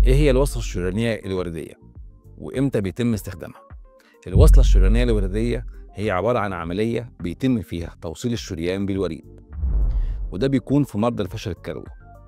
ايه هي الوصلة الشريانية الوردية؟ وامتى بيتم استخدامها؟ الوصلة الشريانية الوردية هي عبارة عن عملية بيتم فيها توصيل الشريان بالوريد، وده بيكون في مرضى الفشل الكلوي،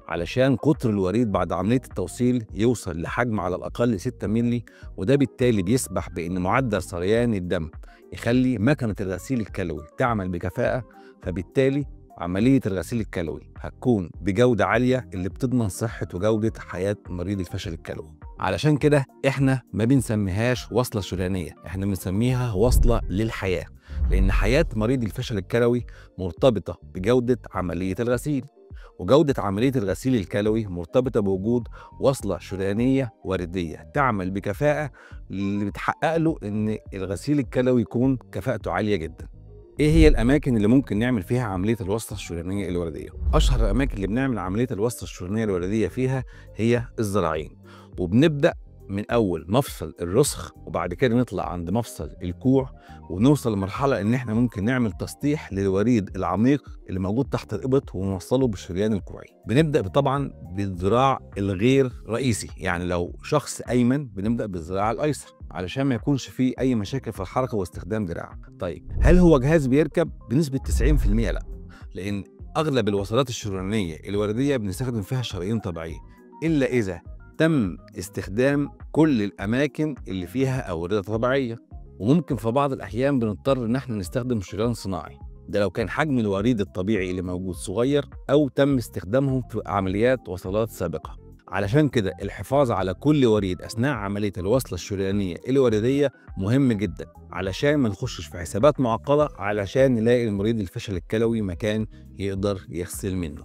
علشان قطر الوريد بعد عملية التوصيل يوصل لحجم على الأقل 6 مللي، وده بالتالي بيسمح بأن معدل سريان الدم يخلي مكنة الغسيل الكلوي تعمل بكفاءة، فبالتالي عملية الغسيل الكلوي هتكون بجودة عالية اللي بتضمن صحة وجودة حياة مريض الفشل الكلوي. علشان كده احنا ما بنسميهاش وصلة شريانية، احنا بنسميها وصلة للحياة، لأن حياة مريض الفشل الكلوي مرتبطة بجودة عملية الغسيل، وجودة عملية الغسيل الكلوي مرتبطة بوجود وصلة شريانية وردية تعمل بكفاءة، اللي بتحقق له إن الغسيل الكلوي يكون كفاءته عالية جدا. إيه هي الأماكن اللي ممكن نعمل فيها عملية الوصلة الشريانية الوردية؟ أشهر الأماكن اللي بنعمل عملية الوصلة الشريانية الوردية فيها هي الذراعين، وبنبدأ من أول مفصل الرسخ، وبعد كده نطلع عند مفصل الكوع، ونوصل لمرحلة إن إحنا ممكن نعمل تسطيح للوريد العميق اللي موجود تحت الإبط ونوصله بالشريان الكوعي. بنبدأ طبعا بالذراع الغير رئيسي، يعني لو شخص أيمن بنبدأ بالذراع الأيسر علشان ما يكونش فيه أي مشاكل في الحركة واستخدام دراع. طيب هل هو جهاز بيركب؟ بنسبة 90% لا، لأن أغلب الوصلات الشريانية الوردية بنستخدم فيها شرايين طبيعية، إلا إذا تم استخدام كل الأماكن اللي فيها أوردة طبيعية، وممكن في بعض الأحيان بنضطر إن احنا نستخدم شريان صناعي، ده لو كان حجم الوريد الطبيعي اللي موجود صغير أو تم استخدامهم في عمليات وصلات سابقة. علشان كده الحفاظ على كل وريد أثناء عملية الوصلة الشريانية الوردية مهم جدا، علشان ما نخشش في حسابات معقدة، علشان نلاقي المريض الفشل الكلوي مكان يقدر يغسل منه.